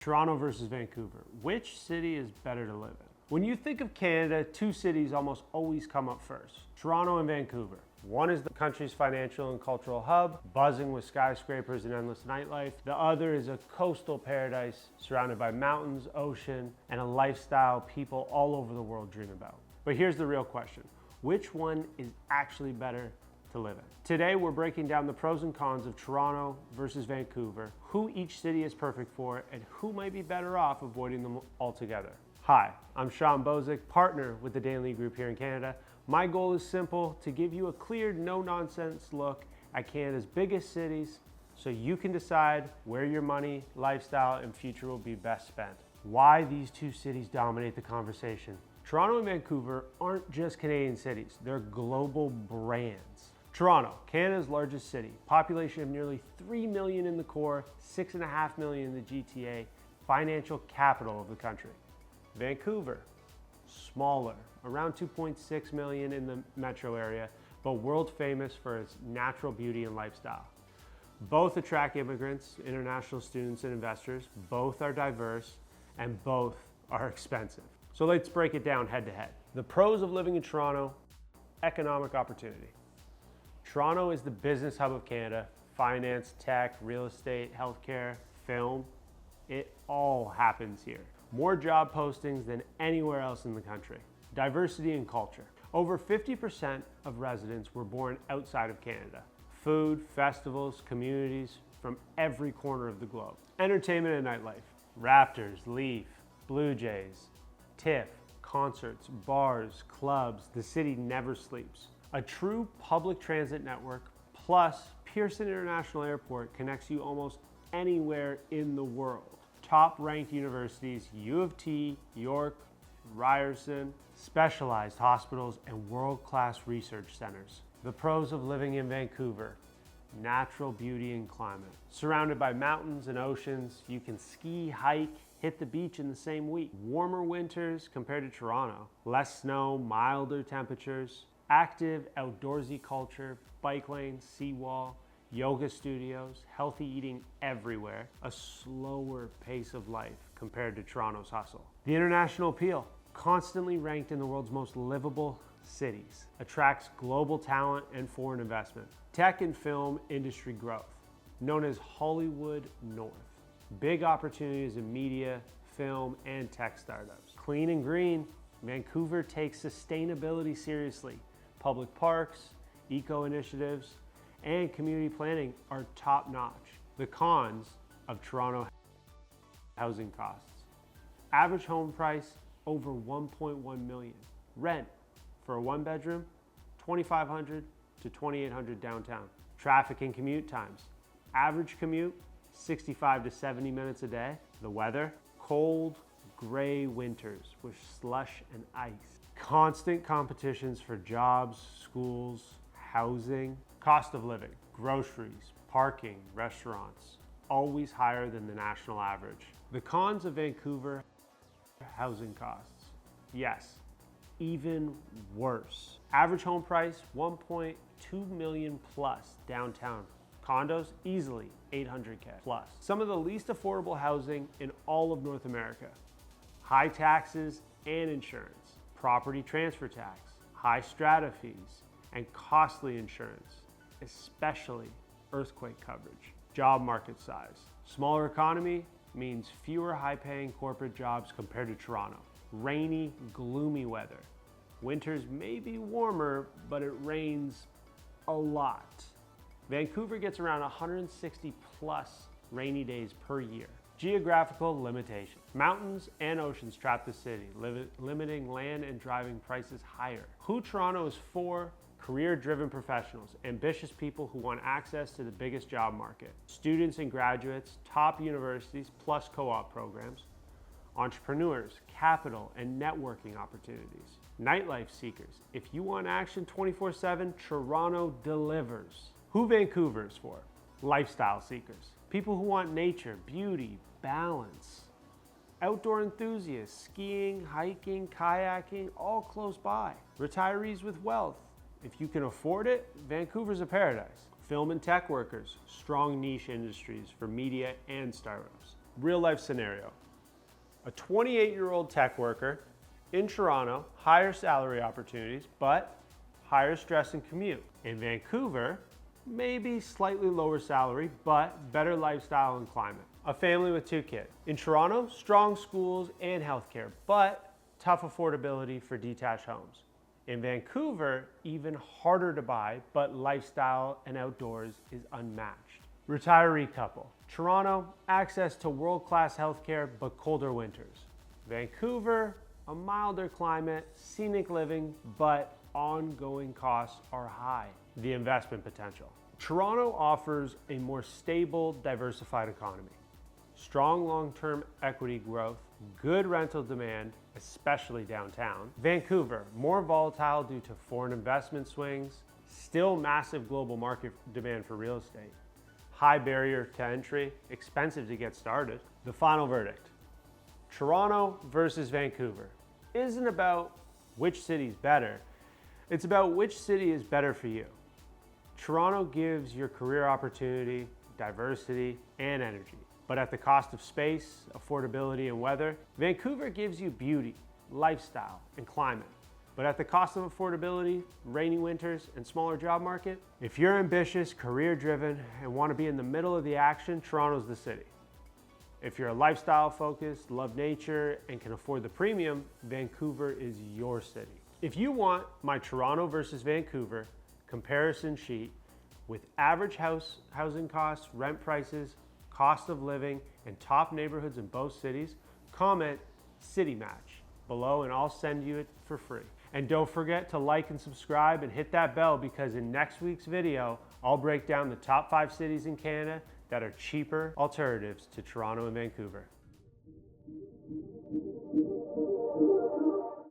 Toronto versus Vancouver. Which city is better to live in? When you think of Canada, two cities almost always come up first. Toronto and Vancouver. One is the country's financial and cultural hub, buzzing with skyscrapers and endless nightlife. The other is a coastal paradise surrounded by mountains, ocean, and a lifestyle people all over the world dream about. But here's the real question. Which one is actually better to live in? Today, we're breaking down the pros and cons of Toronto versus Vancouver, who each city is perfect for, and who might be better off avoiding them altogether. Hi, I'm Bozak, partner with the Danlee Group here in Canada. My goal is simple: to give you a clear, no-nonsense look at Canada's biggest cities so you can decide where your money, lifestyle, and future will be best spent. Why these two cities dominate the conversation. Toronto and Vancouver aren't just Canadian cities, they're global brands. Toronto, Canada's largest city, population of nearly 3 million in the core, 6.5 million in the GTA, financial capital of the country. Vancouver, smaller, around 2.6 million in the metro area, but world famous for its natural beauty and lifestyle. Both attract immigrants, international students, and investors. Both are diverse, and both are expensive. So let's break it down head to head. The pros of living in Toronto: economic opportunity. Toronto is the business hub of Canada. Finance, tech, real estate, healthcare, film, it all happens here. More job postings than anywhere else in the country. Diversity and culture. Over 50% of residents were born outside of Canada. Food, festivals, communities from every corner of the globe. Entertainment and nightlife. Raptors, Leaf, Blue Jays, TIFF, concerts, bars, clubs. The city never sleeps. A true public transit network plus Pearson International Airport connects you almost anywhere in the world. Top-ranked universities: U of T, York, Ryerson, specialized hospitals, and world-class research centers. The pros of living in Vancouver: natural beauty and climate. Surrounded by mountains and oceans, you can ski, hike, hit the beach in the same week. Warmer winters compared to Toronto. Less snow, milder temperatures. Active outdoorsy culture, bike lanes, seawall, yoga studios, healthy eating everywhere. A slower pace of life compared to Toronto's hustle. The international appeal: constantly ranked in the world's most livable cities. Attracts global talent and foreign investment. Tech and film industry growth, known as Hollywood North. Big opportunities in media, film, and tech startups. Clean and green: Vancouver takes sustainability seriously. Public parks, eco initiatives, and community planning are top-notch. The cons of Toronto: housing costs. Average home price over 1.1 million. Rent for a one-bedroom, $2,500 to $2,800 downtown. Traffic and commute times. Average commute, 65 to 70 minutes a day. The weather: cold, gray winters with slush and ice. Constant competitions for jobs, schools, housing. Cost of living: groceries, parking, restaurants, always higher than the national average. The cons of Vancouver: housing costs. Yes, even worse. Average home price, 1.2 million plus downtown. Condos, easily 800K plus. Some of the least affordable housing in all of North America. High taxes and insurance. Property transfer tax, high strata fees, and costly insurance, especially earthquake coverage. Job market size: smaller economy means fewer high-paying corporate jobs compared to Toronto. Rainy, gloomy weather. Winters may be warmer, but it rains a lot. Vancouver gets around 160 plus rainy days per year. Geographical limitation: mountains and oceans trap the city, limiting land and driving prices higher. Who Toronto is for: career-driven professionals, ambitious people who want access to the biggest job market. Students and graduates, top universities plus co-op programs. Entrepreneurs, capital, and networking opportunities. Nightlife seekers: if you want action 24/7, Toronto delivers. Who Vancouver is for: lifestyle seekers, people who want nature, beauty, balance. Outdoor enthusiasts: skiing, hiking, kayaking, all close by. Retirees with wealth: if you can afford it, Vancouver's a paradise. Film and tech workers: strong niche industries for media and startups. Real life scenario. A 28-year-old tech worker in Toronto, higher salary opportunities, but higher stress and commute. In Vancouver, maybe slightly lower salary, but better lifestyle and climate. A family with 2 kids. In Toronto, strong schools and healthcare, but tough affordability for detached homes. In Vancouver, even harder to buy, but lifestyle and outdoors is unmatched. Retiree couple. Toronto, access to world-class healthcare, but colder winters. Vancouver, a milder climate, scenic living, but ongoing costs are high. The investment potential. Toronto offers a more stable, diversified economy. Strong long-term equity growth, good rental demand, especially downtown. Vancouver, more volatile due to foreign investment swings, still massive global market demand for real estate. High barrier to entry, expensive to get started. The final verdict. Toronto versus Vancouver isn't about which city's better, it's about which city is better for you. Toronto gives your career opportunity, diversity, and energy. But at the cost of space, affordability, and weather, Vancouver gives you beauty, lifestyle, and climate. But at the cost of affordability, rainy winters, and smaller job market, if you're ambitious, career-driven, and want to be in the middle of the action, Toronto's the city. If you're a lifestyle focused, love nature, and can afford the premium, Vancouver is your city. If you want my Toronto versus Vancouver comparison sheet with average housing costs, rent prices, cost of living, and top neighborhoods in both cities, comment City Match below and I'll send you it for free. And don't forget to like and subscribe and hit that bell, because in next week's video, I'll break down the top 5 cities in Canada that are cheaper alternatives to Toronto and Vancouver.